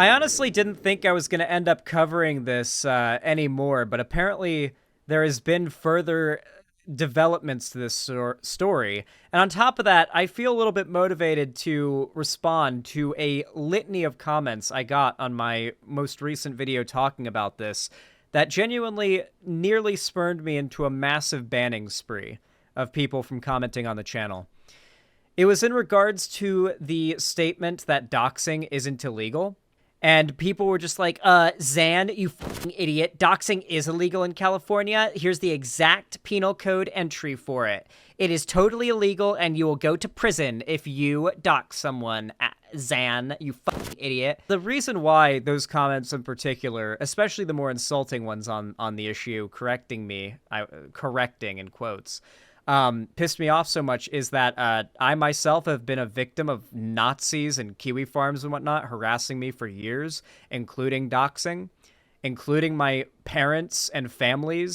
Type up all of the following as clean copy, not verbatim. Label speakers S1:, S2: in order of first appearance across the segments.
S1: I honestly didn't think I was going to end up covering this anymore, but apparently there has been further developments to this story. And on top of that, I feel a little bit motivated to respond to a litany of comments I got on my most recent video talking about this that genuinely nearly spurned me into a massive banning spree of people from commenting on the channel. It was in regards to the statement that doxing isn't illegal. And people were just like, Zan, you fucking idiot. Doxing is illegal in California. Here's the exact penal code entry for it. It is totally illegal, and you will go to prison if you dox someone. Zan, you fucking idiot. The reason why those comments in particular, especially the more insulting ones on the issue, correcting in quotes, pissed me off so much is that I myself have been a victim of Nazis and kiwi farms and whatnot harassing me for years, including doxing, including my parents and family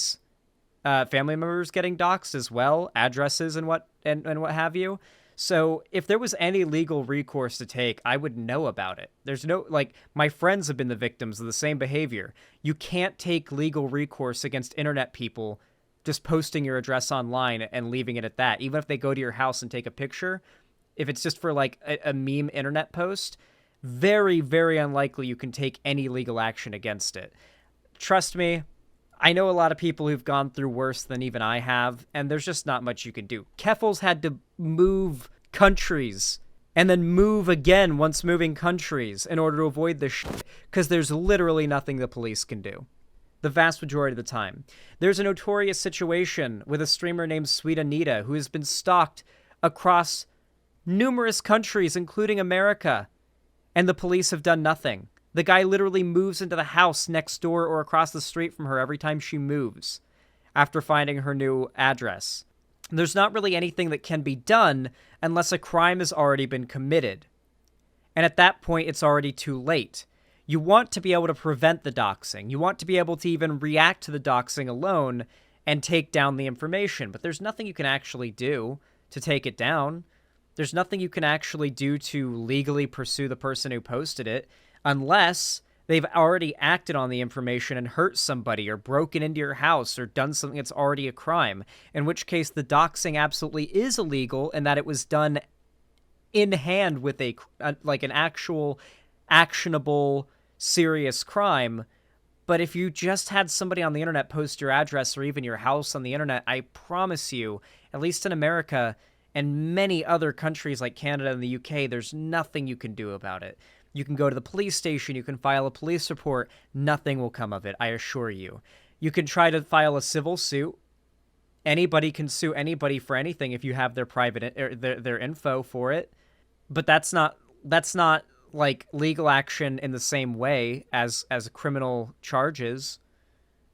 S1: members getting doxed as well, addresses and what have you. So if there was any legal recourse to take, I would know about it. There's no, like, my friends have been the victims of the same behavior. You can't take legal recourse against internet people just posting your address online and leaving it at that. Even if they go to your house and take a picture, if it's just for like a meme internet post, very, very unlikely you can take any legal action against it. Trust me, I know a lot of people who've gone through worse than even I have, and there's just not much you can do. Keffels had to move countries and then move again once moving countries in order to avoid this shit, because there's literally nothing the police can do. The vast majority of the time. There's a notorious situation with a streamer named Sweet Anita who has been stalked across numerous countries, including America, and the police have done nothing. The guy literally moves into the house next door or across the street from her every time she moves after finding her new address. There's not really anything that can be done unless a crime has already been committed. And at that point, it's already too late. You want to be able to prevent the doxing. You want to be able to even react to the doxing alone and take down the information. But there's nothing you can actually do to take it down. There's nothing you can actually do to legally pursue the person who posted it unless they've already acted on the information and hurt somebody or broken into your house or done something that's already a crime, in which case the doxing absolutely is illegal and that it was done in hand with an actual actionable serious crime. But if you just had somebody on the internet post your address or even your house on the internet, I promise you, at least in America and many other countries like Canada and the UK, there's nothing you can do about it. You can go to the police station, you can file a police report, nothing will come of it, I assure you. You can try to file a civil suit. Anybody can sue anybody for anything if you have their private their info for it. But that's not like legal action in the same way as criminal charges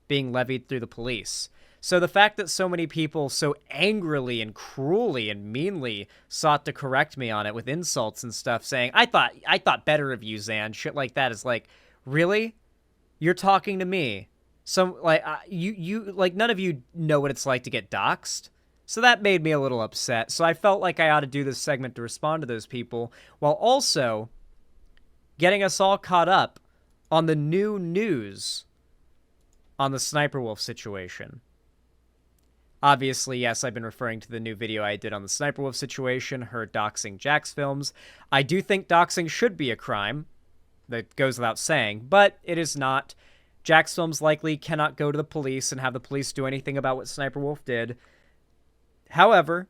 S1: being levied through the police. So the fact that so many people so angrily and cruelly and meanly sought to correct me on it with insults and stuff, saying, I thought better of you, Zan, shit like that, is like, really? You're talking to me. So, like, you like, none of you know what it's like to get doxxed. So that made me a little upset. So I felt like I ought to do this segment to respond to those people, while also getting us all caught up on the new news on the SSSniperWolf situation. Obviously, yes, I've been referring to the new video I did on the SSSniperWolf situation, her doxing JacksFilms. I do think doxing should be a crime. That goes without saying, but it is not. JacksFilms likely cannot go to the police and have the police do anything about what SSSniperWolf did. However,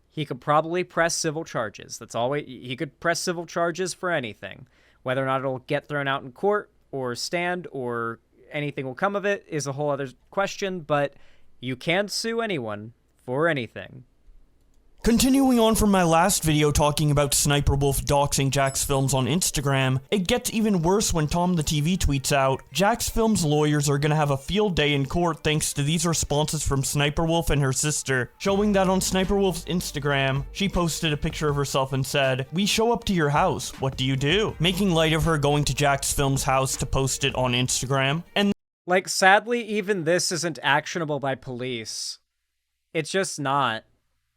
S1: he could probably press civil charges. He could press civil charges for anything. Whether or not it'll get thrown out in court or stand or anything will come of it is a whole other question, but you can sue anyone for anything.
S2: Continuing on from my last video talking about SSSniperWolf doxing JacksFilms on Instagram, it gets even worse when Tom the TV tweets out, JacksFilms lawyers are gonna have a field day in court thanks to these responses from SSniperWolf and her sister, showing that on SSniperWolf's Instagram, she posted a picture of herself and said, "We show up to your house, what do you do?" Making light of her going to JacksFilms' house to post it on Instagram, and
S1: like, sadly, even this isn't actionable by police. It's just not.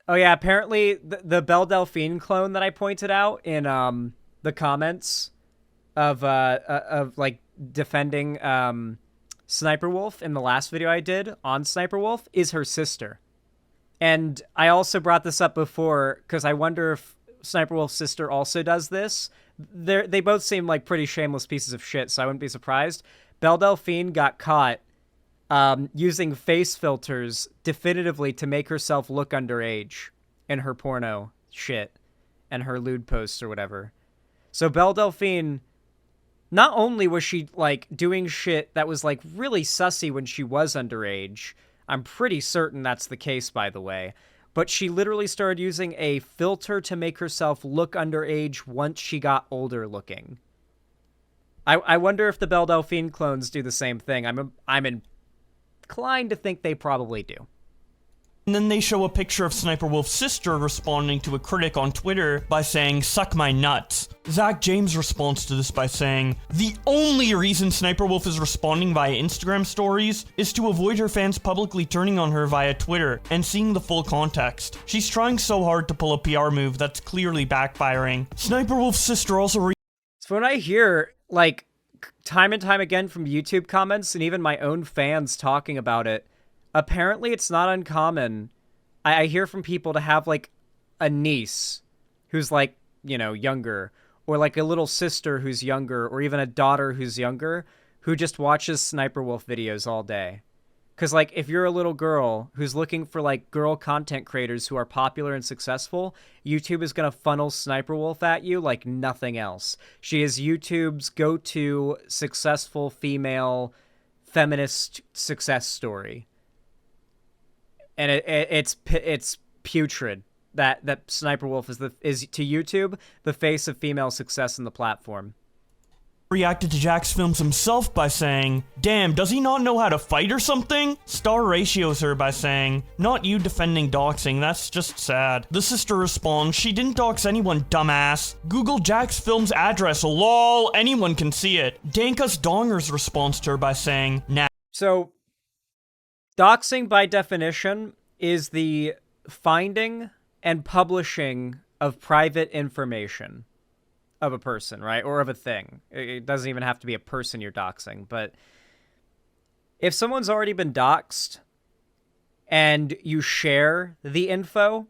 S1: Oh yeah, apparently the Belle Delphine clone that I pointed out in the comments of like defending Sniper Wolf in the last video I did on Sniper Wolf is her sister. And I also brought this up before because I wonder if Sniper Wolf's sister also does this. They both seem like pretty shameless pieces of shit, so I wouldn't be surprised. Belle Delphine got caught using face filters definitively to make herself look underage in her porno shit and her lewd posts or whatever. So Belle Delphine, not only was she like doing shit that was like really sussy when she was underage, I'm pretty certain that's the case, by the way, but she literally started using a filter to make herself look underage once she got older looking. I wonder if the Belle Delphine clones do the same thing. I'm inclined to think they probably do.
S2: And then they show a picture of Sniper Wolf's sister responding to a critic on Twitter by saying, "Suck my nuts." Zach James responds to this by saying, "The only reason Sniper Wolf is responding via Instagram stories is to avoid her fans publicly turning on her via Twitter and seeing the full context. She's trying so hard to pull a PR move that's clearly backfiring." Sniper Wolf's sister also
S1: So when I hear, like, time and time again from YouTube comments and even my own fans talking about it, apparently it's not uncommon. I hear from people to have, like, a niece who's, like, you know, younger, or, like, a little sister who's younger, or even a daughter who's younger, who just watches Sniper Wolf videos all day. Because, like, if you're a little girl who's looking for, like, girl content creators who are popular and successful, YouTube is going to funnel Sniper Wolf at you like nothing else. She is YouTube's go-to successful female feminist success story. And it's putrid that Sniper Wolf is to YouTube the face of female success in the platform.
S2: reacted to JacksFilms himself by saying, "Damn, does he not know how to fight or something?" Star ratios her by saying, "Not you defending doxing, that's just sad." The sister responds, "She didn't dox anyone, dumbass. Google JacksFilms' address, lol, anyone can see it." Dankus Dongers responds to her by saying, "Nah."
S1: So, doxing by definition is the finding and publishing of private information of a person, right? Or of a thing. It doesn't even have to be a person you're doxing, but if someone's already been doxed and you share the info,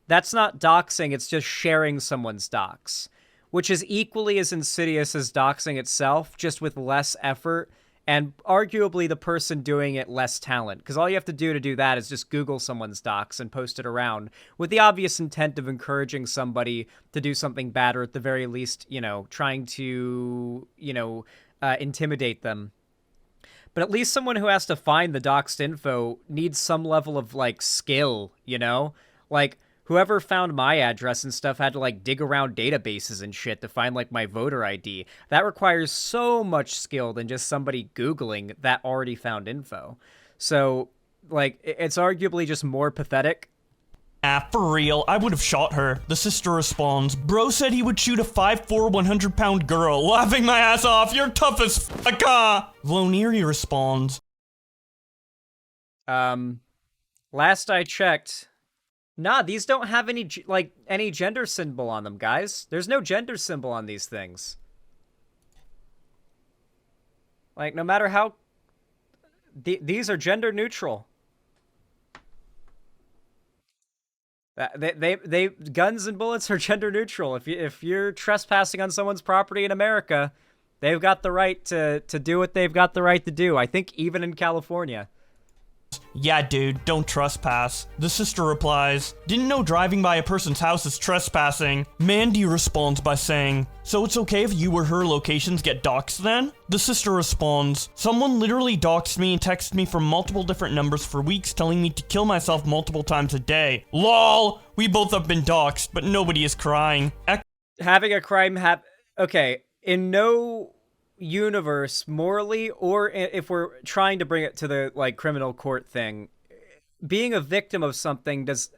S1: that's not doxing, it's just sharing someone's dox, which is equally as insidious as doxing itself, just with less effort and arguably the person doing it less talent, because all you have to do that is just Google someone's docs and post it around with the obvious intent of encouraging somebody to do something bad, or at the very least, you know, trying to, you know, intimidate them. But at least someone who has to find the doxed info needs some level of, like, skill, you know? Like, whoever found my address and stuff had to, like, dig around databases and shit to find, like, my voter ID. That requires so much skill than just somebody Googling that already found info. So, like, it's arguably just more pathetic.
S2: "Ah, for real, I would have shot her." The sister responds, "Bro said he would shoot a 5'4", 100-pound girl. Laughing my ass off, you're tough as fuck, ah." Voneri responds,
S1: Last I checked, nah, these don't have any, like, any gender symbol on them, guys. There's no gender symbol on these things. Like, no matter how... these are gender neutral. They guns and bullets are gender neutral. If you're trespassing on someone's property in America, they've got the right to do what they've got the right to do. I think even in California.
S2: "Yeah, dude, don't trespass." The sister replies, "Didn't know driving by a person's house is trespassing." Mandy responds by saying, "So it's okay if you or her locations get doxed then?" The sister responds, "Someone literally doxed me and texted me from multiple different numbers for weeks telling me to kill myself multiple times a day. LOL, we both have been doxed, but nobody is crying."
S1: Having a crime okay, in no universe, morally, or if we're trying to bring it to the, like, criminal court thing, being a victim of something does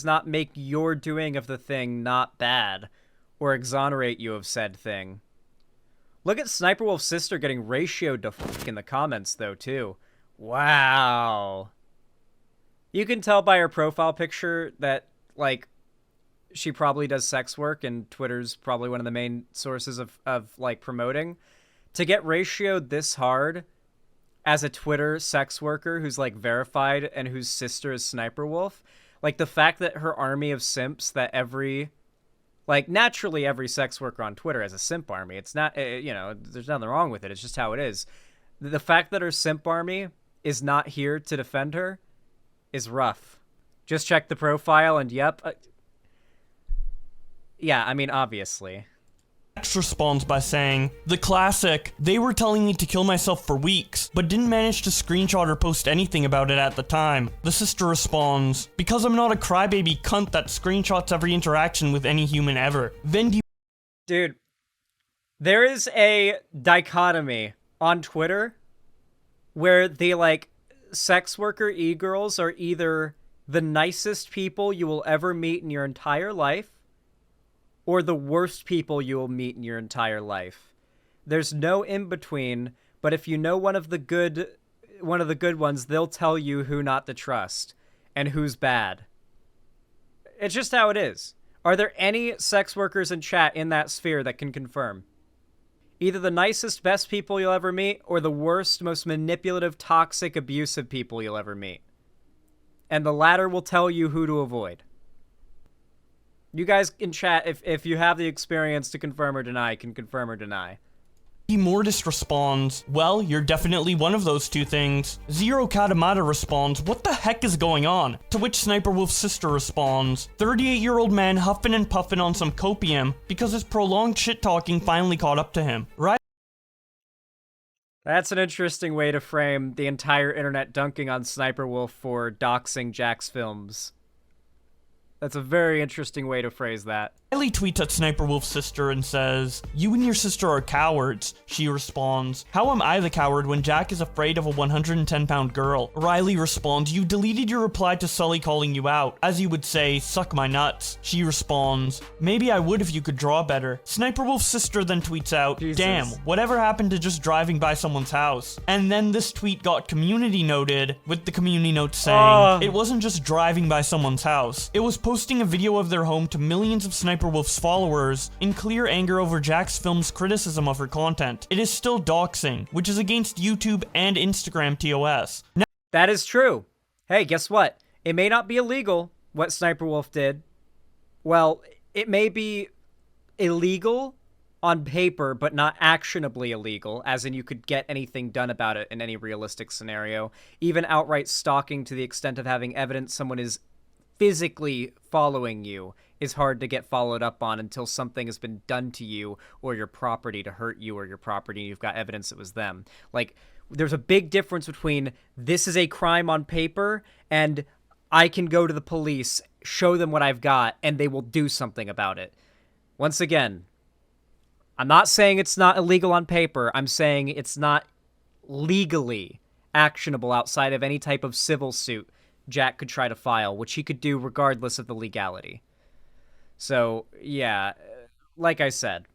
S1: not make your doing of the thing not bad or exonerate you of said thing. Look at Sniper Wolf's sister getting ratioed to fuck in the comments, though, too. Wow. You can tell by her profile picture that, like, she probably does sex work, and Twitter's probably one of the main sources of like promoting. To get ratioed this hard as a Twitter sex worker who's like verified and whose sister is Sniper Wolf, like the fact that her army of simps that naturally every sex worker on Twitter has a simp army. It's not, there's nothing wrong with it. It's just how it is. The fact that her simp army is not here to defend her is rough. Just check the profile and yep. Yeah, I mean, obviously.
S2: Jax responds by saying, the classic, they were telling me to kill myself for weeks, but didn't manage to screenshot or post anything about it at the time. The sister responds, because I'm not a crybaby cunt that screenshots every interaction with any human ever. Then
S1: Dude, there is a dichotomy on Twitter where the, like, sex worker e-girls are either the nicest people you will ever meet in your entire life, or the worst people you will meet in your entire life. There's no in-between, but if you know one of the good ones, they'll tell you who not to trust and who's bad. It's just how it is. Are there any sex workers in chat in that sphere that can confirm? Either the nicest, best people you'll ever meet, or the worst, most manipulative, toxic, abusive people you'll ever meet. And the latter will tell you who to avoid. You guys in chat, if you have the experience to confirm or deny, can confirm or deny.
S2: Mortis responds, well, you're definitely one of those two things. Zero Katamata responds, what the heck is going on? To which Sniper Wolf's sister responds, 38-year-old man huffing and puffing on some copium because his prolonged shit-talking finally caught up to him. Right?
S1: That's an interesting way to frame the entire internet dunking on Sniper Wolf for doxing JacksFilms. That's a very interesting way to phrase that.
S2: Riley tweets at Sniper Wolf's sister and says, you and your sister are cowards. She responds, how am I the coward when Jack is afraid of a 110-pound girl? Riley responds, you deleted your reply to Sully calling you out. As you would say, suck my nuts. She responds, maybe I would if you could draw better. Sniper Wolf's sister then tweets out,
S1: Jesus.
S2: damn, whatever happened to just driving by someone's house? And then this tweet got community noted, with the community note saying, it wasn't just driving by someone's house. It was posting a video of their home to millions of Sniper Wolf's followers in clear anger over JacksFilms' criticism of her content. It is still doxing, which is against YouTube and Instagram TOS. Now,
S1: that is true. Hey, guess what? It may not be illegal, what Sniper Wolf did. Well, it may be illegal on paper, but not actionably illegal, as in you could get anything done about it in any realistic scenario. Even outright stalking to the extent of having evidence someone is physically following you is hard to get followed up on until something has been done to you or your property to hurt you or your property and you've got evidence it was them. Like, there's a big difference between this is a crime on paper and I can go to the police, show them what I've got, and they will do something about it. Once again, I'm not saying it's not illegal on paper. I'm saying it's not legally actionable outside of any type of civil suit Jack could try to file, which he could do regardless of the legality. So, yeah, like I said,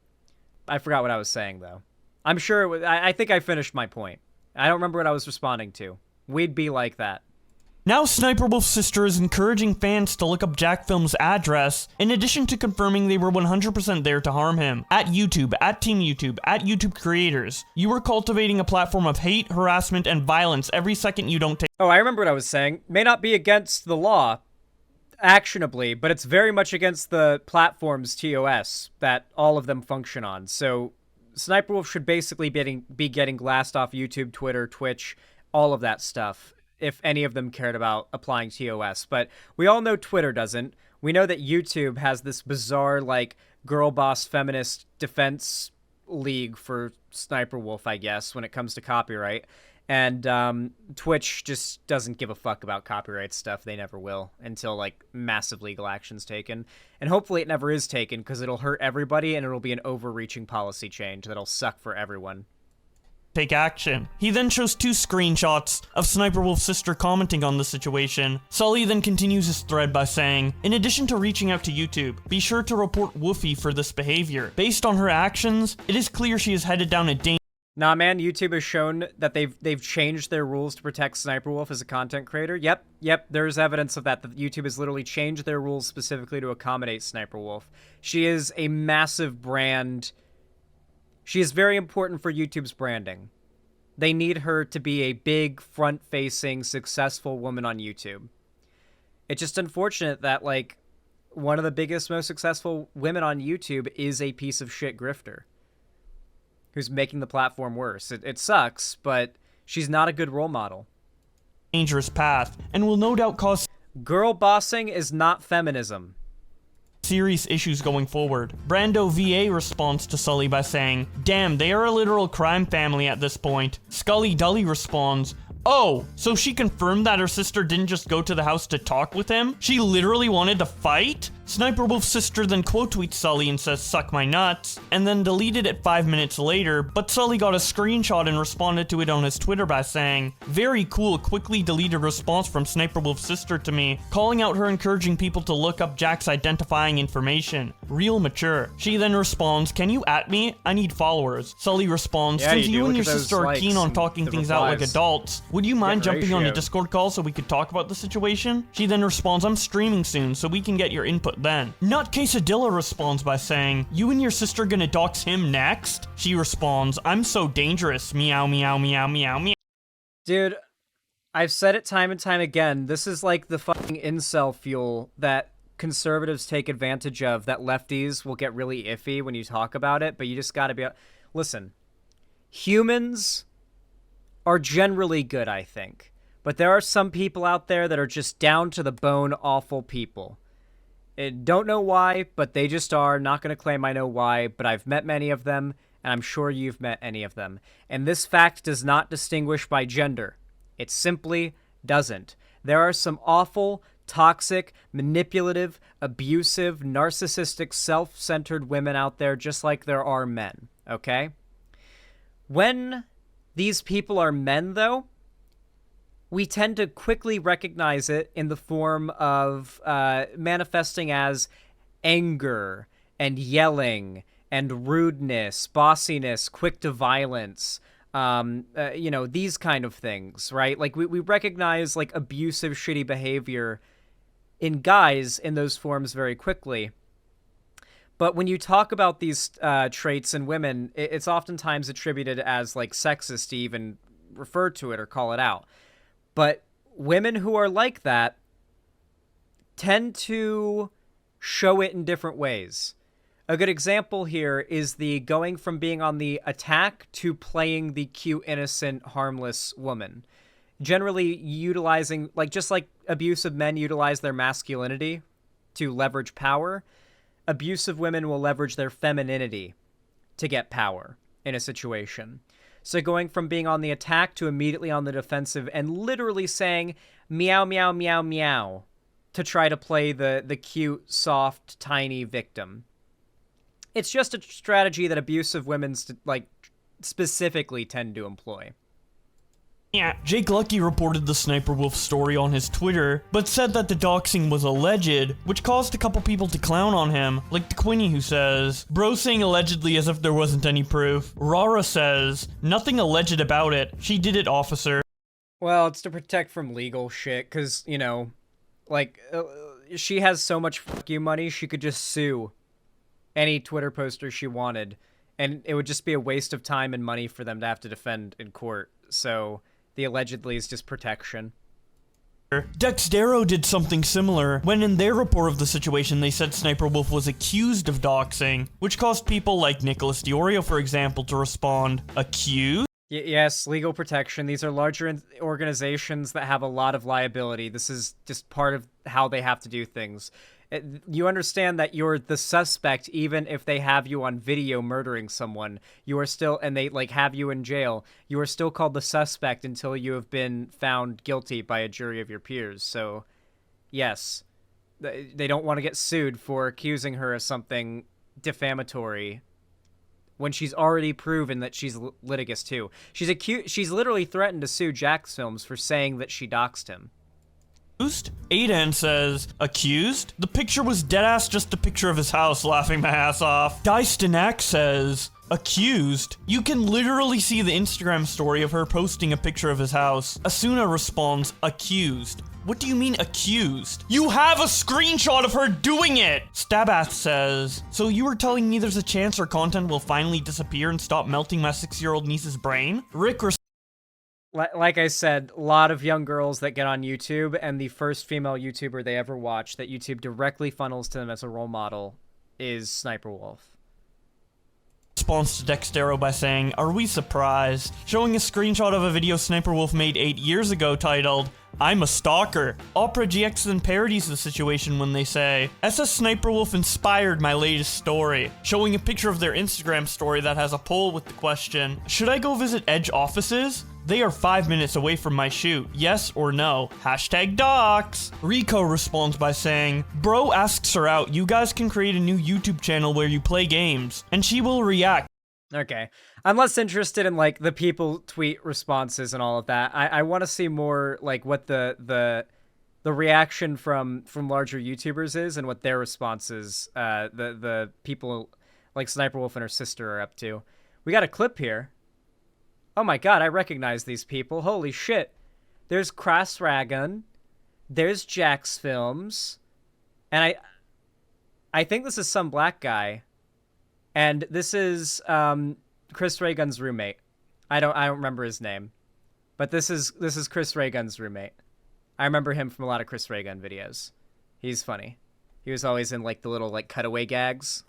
S1: I forgot what I was saying, though. I'm sure I think I finished my point. I don't remember what I was responding to. We'd be like that.
S2: Now Sniper Wolf's sister is encouraging fans to look up JacksFilms' address, in addition to confirming they were 100% there to harm him. At YouTube, at Team YouTube, at YouTube creators, you are cultivating a platform of hate, harassment, and violence every second you don't take.
S1: Oh, I remember what I was saying. May not be against the law, actionably, but it's very much against the platform's TOS that all of them function on. So Sniper Wolf should basically be getting glassed off YouTube, Twitter, Twitch, all of that stuff, if any of them cared about applying TOS. But we all know Twitter doesn't. We know that YouTube has this bizarre, like, girl boss feminist defense league for Sniper Wolf, I guess, when it comes to copyright. And Twitch just doesn't give a fuck about copyright stuff. They never will until, like, massive legal action's taken. And hopefully it never is taken, because it'll hurt everybody and it'll be an overreaching policy change that'll suck for everyone.
S2: Take action. He then shows 2 screenshots of Sniper Wolf's sister commenting on the situation. Sully then continues his thread by saying, in addition to reaching out to YouTube, be sure to report Woofy for this behavior. Based on her actions, it is clear she is headed down a dangerous
S1: Nah, man, YouTube has shown that they've changed their rules to protect SniperWolf as a content creator. Yep, there's evidence of that YouTube has literally changed their rules specifically to accommodate SniperWolf. She is a massive brand. She is very important for YouTube's branding. They need her to be a big, front-facing, successful woman on YouTube. It's just unfortunate that, like, one of the biggest, most successful women on YouTube is a piece of shit grifter who's making the platform worse. It sucks, but she's not a good role model.
S2: Dangerous path, and will no doubt cause
S1: Girl bossing is not feminism.
S2: serious issues going forward. Brando VA responds to Sully by saying, "Damn, they are a literal crime family at this point." Scully Dully responds, "Oh, so she confirmed that her sister didn't just go to the house to talk with him? She literally wanted to fight?" SniperWolf's sister then quote tweets Sully and says, "Suck my nuts," and then deleted it 5 minutes later, but Sully got a screenshot and responded to it on his Twitter by saying, "Very cool, quickly deleted response from SniperWolf's sister to me, calling out her encouraging people to look up Jack's identifying information. Real mature." She then responds, "Can you at me? I need followers." Sully responds,
S1: Yeah,
S2: "Since
S1: you
S2: you
S1: do.
S2: and
S1: Look
S2: your
S1: at
S2: sister
S1: those
S2: are keen
S1: likes
S2: on
S1: and
S2: talking
S1: the
S2: things out like
S1: replies.
S2: adults, would you mind
S1: Get
S2: jumping on a
S1: ratio.
S2: Discord call so we could talk about the situation?" She then responds, "I'm streaming soon, so we can get your input then." Nutcasadilla responds by saying, "You and your sister gonna dox him next?" She responds, "I'm so dangerous, meow meow meow meow meow."
S1: Dude, I've said it time and time again. This is like the fucking incel fuel that conservatives take advantage of, that lefties will get really iffy when you talk about it, but you just gotta be... Listen, humans are generally good, I think. But there are some people out there that are just down to the bone awful people. I don't know why, but they just are. Not going to claim I know why, but I've met many of them, and I'm sure you've met any of them. And this fact does not distinguish by gender. It simply doesn't. There are some awful, toxic, manipulative, abusive, narcissistic, self-centered women out there just like there are men, okay? When these people are men, though, we tend to quickly recognize it in the form of manifesting as anger and yelling and rudeness, bossiness, quick to violence, you know, these kind of things, right? Like, we recognize, like, abusive, shitty behavior in guys in those forms very quickly. But when you talk about these traits in women, it's oftentimes attributed as, like, sexist to even refer to it or call it out. But women who are like that tend to show it in different ways. A good example here is the going from being on the attack to playing the cute, innocent, harmless woman. Generally utilizing, like, just like abusive men utilize their masculinity to leverage power, abusive women will leverage their femininity to get power in a situation. So going from being on the attack to immediately on the defensive and literally saying meow, meow, meow, meow to try to play the cute, soft, tiny victim. It's just a strategy that abusive women, like, specifically tend to employ.
S2: Yeah, Jake Lucky reported the SniperWolf story on his Twitter, but said that the doxing was alleged, which caused a couple people to clown on him, like the Quinny who says, "Bro saying allegedly as if there wasn't any proof." Rara says, "Nothing alleged about it. She did it, officer."
S1: Well, it's to protect from legal shit, because, you know, like, she has so much fuck you money, she could just sue any Twitter poster she wanted, and it would just be a waste of time and money for them to have to defend in court, so the allegedly is just protection.
S2: Dexdero did something similar when in their report of the situation they said SniperWolf was accused of doxing, which caused people like Nicholas Diorio, for example, to respond, "Accused?"
S1: Yes, legal protection. These are larger organizations that have a lot of liability. This is just part of how they have to do things. You understand that you're the suspect even if they have you on video murdering someone. You are still, and they, like, have you in jail, you are still called the suspect until you have been found guilty by a jury of your peers. So, yes, they don't want to get sued for accusing her of something defamatory when she's already proven that she's litigious too. She's literally threatened to sue JacksFilms for saying that she doxed him.
S2: Aiden says, "Accused? The picture was deadass just a picture of his house, laughing my ass off." Dice Danak says, Accused? You can literally see the Instagram story of her posting a picture of his house. Asuna responds, accused. What do you mean accused? You have a screenshot of her doing it! Stabath says, so you were telling me there's a chance her content will finally disappear and stop melting my 6-year-old niece's brain? Rick
S1: Like I said, a lot of young girls that get on YouTube, and the first female YouTuber they ever watch that YouTube directly funnels to them as a role model is SSniperWolf.
S2: Response to Dextero by saying, are we surprised? Showing a screenshot of a video SniperWolf made 8 years ago titled, I'm a stalker. Opera GX then parodies the situation when they say, SSSniperWolf inspired my latest story, showing a picture of their Instagram story that has a poll with the question, should I go visit Edge offices? They are 5 minutes away from my shoot. Yes or no? Hashtag docs. Rico responds by saying, bro asks her out. You guys can create a new YouTube channel where you play games, and she will react.
S1: Okay. I'm less interested in, like, the people tweet responses and all of that. I want to see more, like, what the reaction from larger YouTubers is and what their responses, the people like SSniperWolf and her sister are up to. We got a clip here. Oh my god, I recognize these people. Holy shit. There's Crossragon. There's JacksFilms. And I think this is some black guy. And this is Chris Ray Gun's roommate. I don't remember his name. But this is Chris Ray Gun's roommate. I remember him from a lot of Chris Ray Gun videos. He's funny. He was always in like the little like cutaway gags.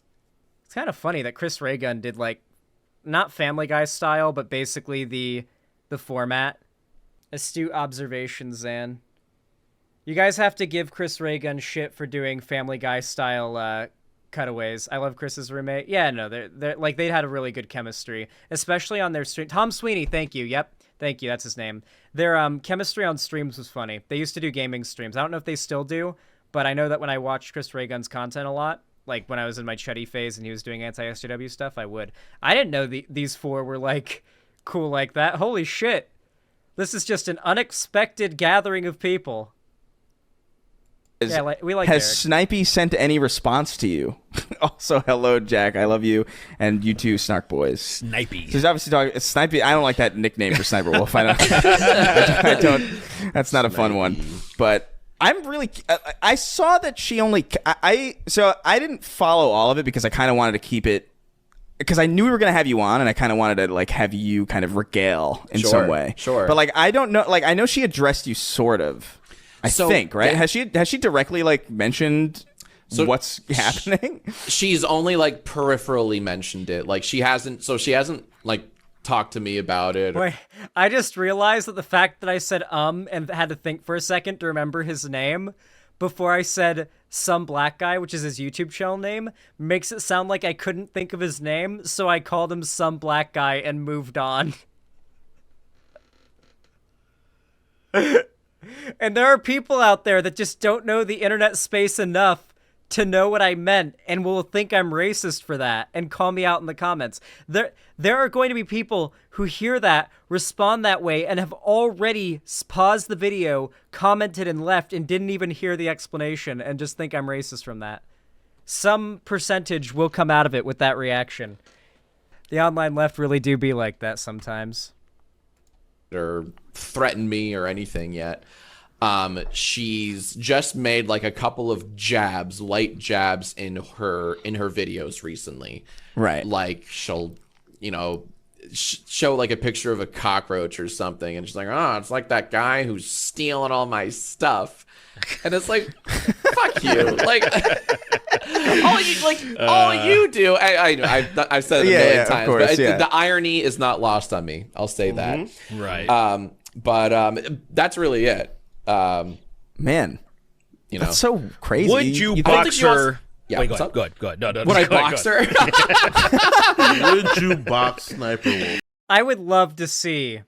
S1: It's kind of funny that Chris Ray Gun did like not Family Guy style, but basically the format. Astute observation, Zan. You guys have to give Chris Ray Gun shit for doing Family Guy style cutaways. I love Chris's roommate. Yeah, no, they're like they had a really good chemistry, especially on their stream. Tom Sweeney, thank you. Yep, thank you. That's his name. Their chemistry on streams was funny. They used to do gaming streams. I don't know if they still do, but I know that when I watched Chris Ray Gun's content a lot, like when I was in my Chuddy phase and he was doing anti-SJW stuff, I would. I didn't know these four were like cool like that. Holy shit. This is just an unexpected gathering of people. Yeah, we like
S3: Has
S1: Derek.
S3: Snipey sent any response to you? Also, hello, Jack. I love you, and you too, Snark Boys.
S4: Snipey.
S3: So he's obviously talking. Snipey. I don't like that nickname for Sniper Wolf. I don't. I don't. That's not a fun one. But I'm really. I saw that she only. So I didn't follow all of it because I kind of wanted to keep it. Because I knew we were gonna have you on, and I kind of wanted to like have you kind of regale in some way.
S4: Sure.
S3: But like I don't know. Like I know she addressed you sort of. I think, right?
S4: Yeah.
S3: Has she directly like mentioned what's happening?
S4: She's only like peripherally mentioned it. Like she hasn't like talked to me about it.
S1: Wait, I just realized that the fact that I said and had to think for a second to remember his name before I said some black guy, which is his YouTube channel name, makes it sound like I couldn't think of his name, so I called him some black guy and moved on. And there are people out there that just don't know the internet space enough to know what I meant and will think I'm racist for that and call me out in the comments. There are going to be people who hear that, respond that way, and have already paused the video, commented, and left and didn't even hear the explanation and just think I'm racist from that. Some percentage will come out of it with that reaction. The online left really do be like that sometimes.
S4: Or threatened me or anything yet. She's just made like a couple of light jabs in her videos recently.
S3: Right.
S4: Like she'll, show like a picture of a cockroach or something, and she's like, "Oh, it's like that guy who's stealing all my stuff," and it's like, "Fuck you!" Like. All you do. I've said it a million times,
S3: course,
S4: but the irony is not lost on me. I'll say that.
S2: Right.
S4: But that's really it.
S3: Man, that's so crazy.
S4: Would you
S2: box her?
S4: Yeah,
S2: wait, go ahead. No.
S4: Would I box her?
S5: Would you box Sniper Wolf?
S1: I would love to see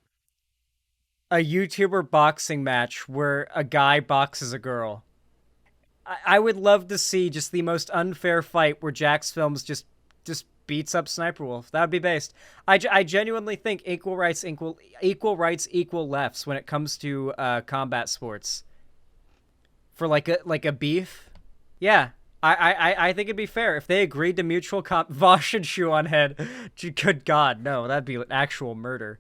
S1: a YouTuber boxing match where a guy boxes a girl. I would love to see just the most unfair fight where JacksFilms just beats up SniperWolf. That would be based. I genuinely think equal rights equal lefts when it comes to combat sports. For like a beef, yeah, I think it'd be fair if they agreed to mutual Vosh and Shoe on Head. Good God, no, that'd be actual murder.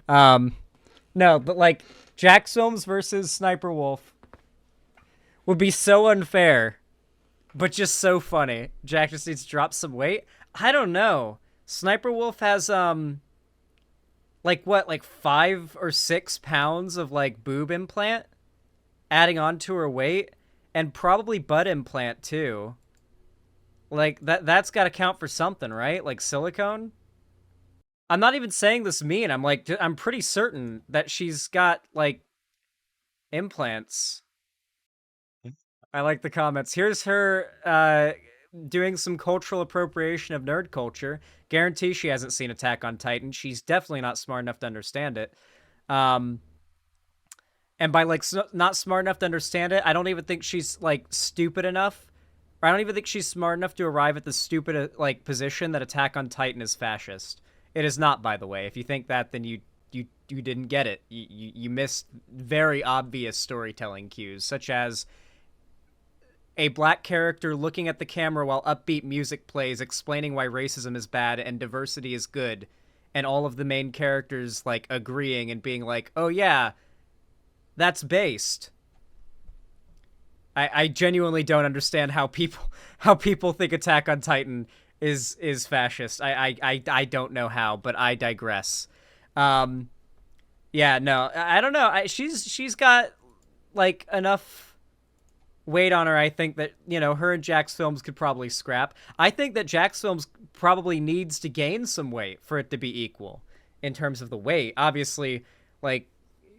S1: No, but like JacksFilms versus Sniper Wolf would be so unfair, but just so funny. Jack just needs to drop some weight. I don't know. Sniper Wolf has like 5 or 6 pounds of like boob implant adding on to her weight, and probably butt implant too. Like that's got to count for something, right? Like silicone. I'm not even saying this mean. I'm pretty certain that she's got like implants. I like the comments. Here's her doing some cultural appropriation of nerd culture. Guarantee she hasn't seen Attack on Titan. She's definitely not smart enough to understand it. And by like not smart enough to understand it, I don't even think she's like stupid enough. Or I don't even think she's smart enough to arrive at the stupid like position that Attack on Titan is fascist. It is not, by the way. If you think that, then you didn't get it. You missed very obvious storytelling cues, such as a black character looking at the camera while upbeat music plays, explaining why racism is bad and diversity is good, and all of the main characters like agreeing and being like, "Oh yeah, that's based." I genuinely don't understand how people think Attack on Titan is fascist. I don't know how, but I digress. Yeah, no, I don't know. She's got like enough weight on her. I think that, you know, her and JacksFilms could probably scrap. I think that JacksFilms probably needs to gain some weight for it to be equal in terms of the weight. Obviously, like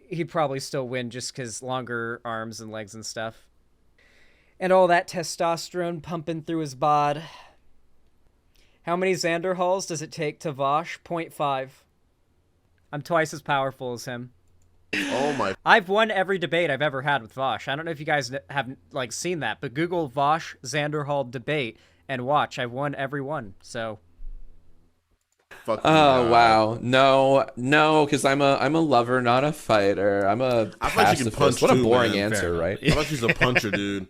S1: he'd probably still win just because longer arms and legs and stuff. And all that testosterone pumping through his bod. How many Xander Halls does it take to Vosh? 0.5. I'm twice as powerful as him.
S5: Oh my.
S1: I've won every debate I've ever had with Vosh. I don't know if you guys have like seen that, but Google Vosh Xander Hall debate and watch. I've won every one. So.
S5: Fucking
S4: Oh
S5: God.
S4: wow, no, because I'm a lover, not a fighter. I'm a
S5: I thought you could
S4: pacifist.
S5: punch
S4: What a
S5: too,
S4: boring
S5: man.
S4: answer, right?
S5: I thought she's a puncher, dude.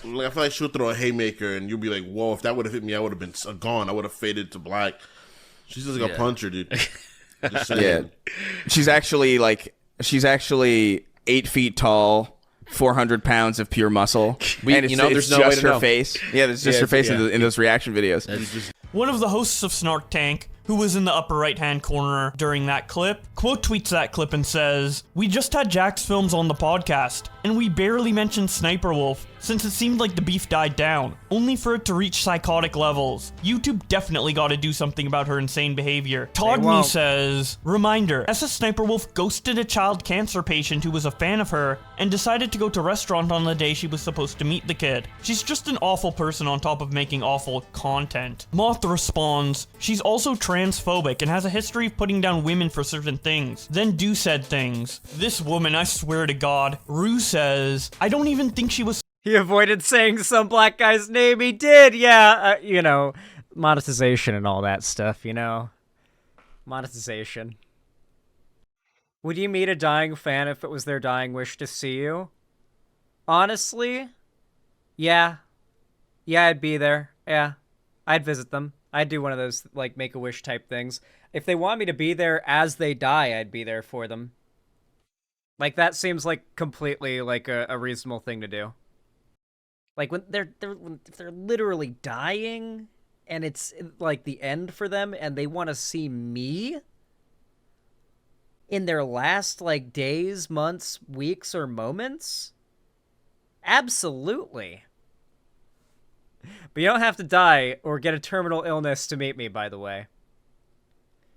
S5: Like, I feel like she'll throw a haymaker and you'll be like, whoa, if that would have hit me, I would have been gone. I would have faded to black. She's just like a puncher, dude. Just saying.
S3: Yeah, she's actually 8 feet tall, 400 pounds of pure muscle. And
S4: there's no way
S3: just
S4: to
S3: her
S4: know.
S3: face. Yeah, there's just her face
S5: yeah.
S3: in those reaction videos.
S2: One of the hosts of Snark Tank, who was in the upper right-hand corner during that clip, quote tweets that clip and says, "We just had JacksFilms on the podcast, and we barely mentioned Sniper Wolf, since it seemed like the beef died down, only for it to reach psychotic levels. YouTube definitely gotta do something about her insane behavior." Todney says, "Reminder, SSSniperWolf ghosted a child cancer patient who was a fan of her, and decided to go to restaurant on the day she was supposed to meet the kid. She's just an awful person on top of making awful content." Moth responds, "She's also transphobic and has a history of putting down women for certain things, then do said things. This woman, I swear to God." Rue says, "I don't even think she was..."
S1: He avoided saying some black guy's name. He did, yeah. You know, monetization and all that stuff, you know. Monetization. Would you meet a dying fan if it was their dying wish to see you? Honestly, yeah. Yeah, I'd be there. Yeah. I'd visit them. I'd do one of those, like, Make-A-Wish type things. If they want me to be there as they die, I'd be there for them. Like, that seems like completely, like, a reasonable thing to do. Like, when if they're literally dying, and it's, like, the end for them, and they want to see me in their last, like, days, months, weeks, or moments? Absolutely. But you don't have to die or get a terminal illness to meet me, by the way.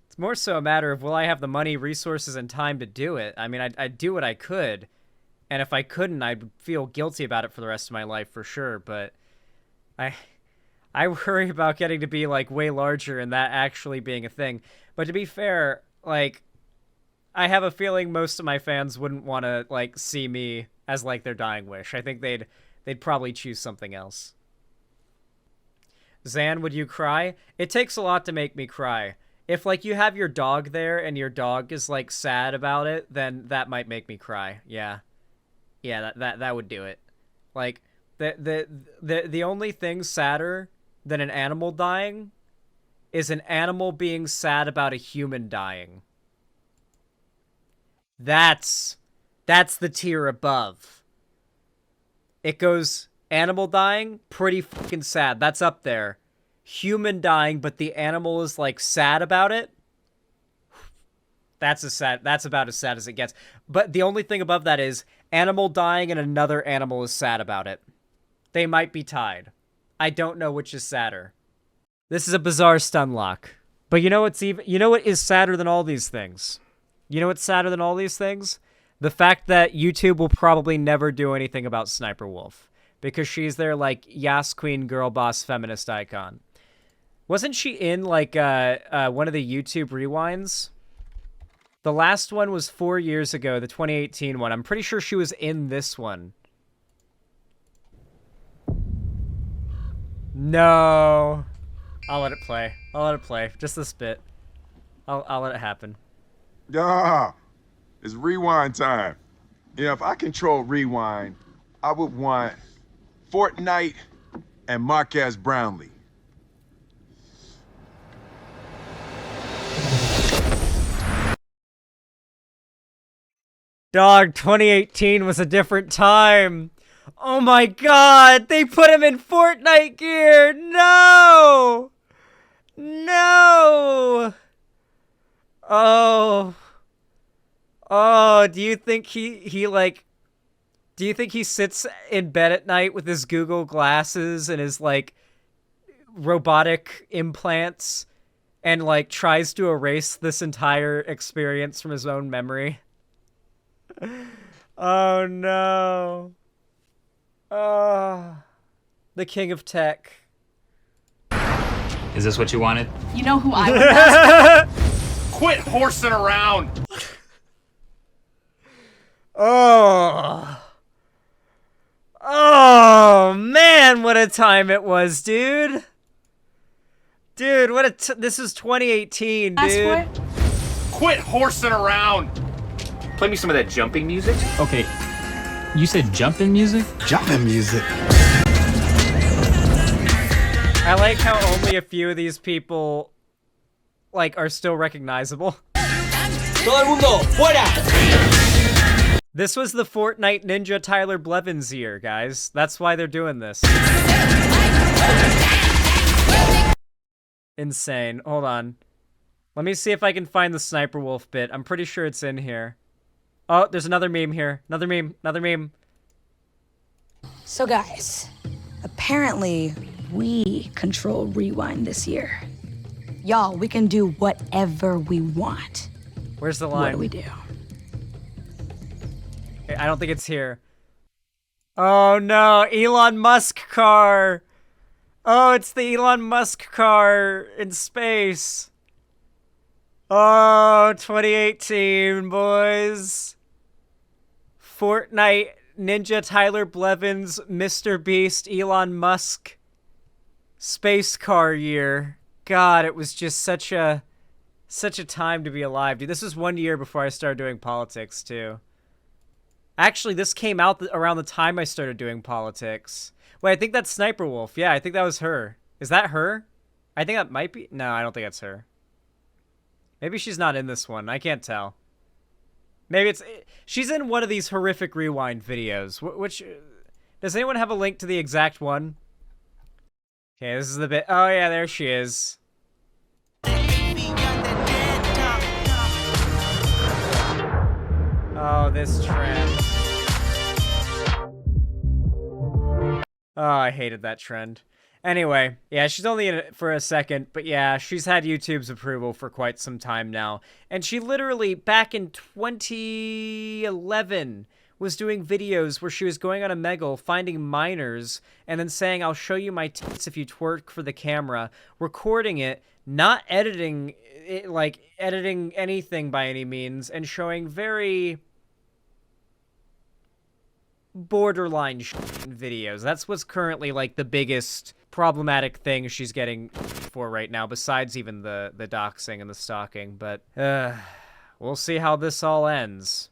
S1: It's more so a matter of, will I have the money, resources, and time to do it? I mean, I'd do what I could. And if I couldn't, I'd feel guilty about it for the rest of my life, for sure. But I worry about getting to be, like, way larger and that actually being a thing. But to be fair, like, I have a feeling most of my fans wouldn't want to, like, see me as, like, their dying wish. I think they'd probably choose something else. Zan, would you cry? It takes a lot to make me cry. If, like, you have your dog there and your dog is, like, sad about it, then that might make me cry. Yeah. Yeah, that would do it. Like, The only thing sadder than an animal dying is an animal being sad about a human dying. That's the tier above. It goes animal dying, pretty fucking sad. That's up there. Human dying, but the animal is like sad about it. That's about as sad as it gets. But the only thing above that is animal dying and another animal is sad about it. They might be tied. I don't know which is sadder. This is a bizarre stun lock. But you know what is sadder than all these things? You know what's sadder than all these things? The fact that YouTube will probably never do anything about Sniper Wolf. Because she's their, like, Yas Queen girl boss feminist icon. Wasn't she in, like, one of the YouTube rewinds? The last one was 4 years ago, the 2018 one. I'm pretty sure she was in this one. No. I'll let it play. I'll let it play. Just this bit. I'll let it happen.
S6: Yeah, it's rewind time. Yeah, if I control rewind, I would want Fortnite and Marquez Brownlee.
S1: Dog, 2018 was a different time. Oh my god, they put him in Fortnite gear. No. No. Oh. Oh, do you think do you think he sits in bed at night with his Google glasses and his, like, robotic implants and, like, tries to erase this entire experience from his own memory? Oh, no. Oh. The king of tech.
S7: Is this what you wanted?
S8: You know who I was asking?
S7: Quit horsing around!
S1: Oh. Oh, man, what a time it was, dude. Dude, this is 2018, dude.
S8: Ask for it?
S7: Quit horsing around! Play me some of that jumping music. Okay, you said jumping music?
S9: Jumping music.
S1: I like how only a few of these people, like, are still recognizable.
S10: Todo el mundo, fuera!
S1: This was the Fortnite Ninja Tyler Blevins year, guys. That's why they're doing this. Insane. Hold on. Let me see if I can find the Sniper Wolf bit. I'm pretty sure it's in here. Oh, there's another meme here. Another meme.
S8: So guys, apparently we control Rewind this year. Y'all, we can do whatever we want.
S1: Where's the
S8: What
S1: line?
S8: do we do?
S1: I don't think it's here. Oh no, Elon Musk car. Oh, it's the Elon Musk car in space. Oh, 2018, boys. Fortnite, Ninja Tyler Blevins, Mr. Beast, Elon Musk space car year. God, it was just such a time to be alive, dude. This was 1 year before I started doing politics, too. Actually, this came out around the time I started doing politics. Wait, I think that's Sniper Wolf. Yeah, I think that was her. Is that her? I think that might be. No, I don't think that's her. Maybe she's not in this one. I can't tell. Maybe she's in one of these horrific rewind videos. Which, does anyone have a link to the exact one? Okay, this is the bit. Oh yeah, there she is. Oh, this trend. Oh, I hated that trend. Anyway, yeah, she's only in it for a second, but yeah, she's had YouTube's approval for quite some time now. And she literally, back in 2011, was doing videos where she was going on a Omegle, finding minors, and then saying, "I'll show you my tits if you twerk for the camera," recording it, not editing it, like, editing anything by any means, and showing very borderline videos. That's what's currently, like, the biggest problematic thing she's getting for right now, besides even the doxing and the stalking. But we'll see how this all ends.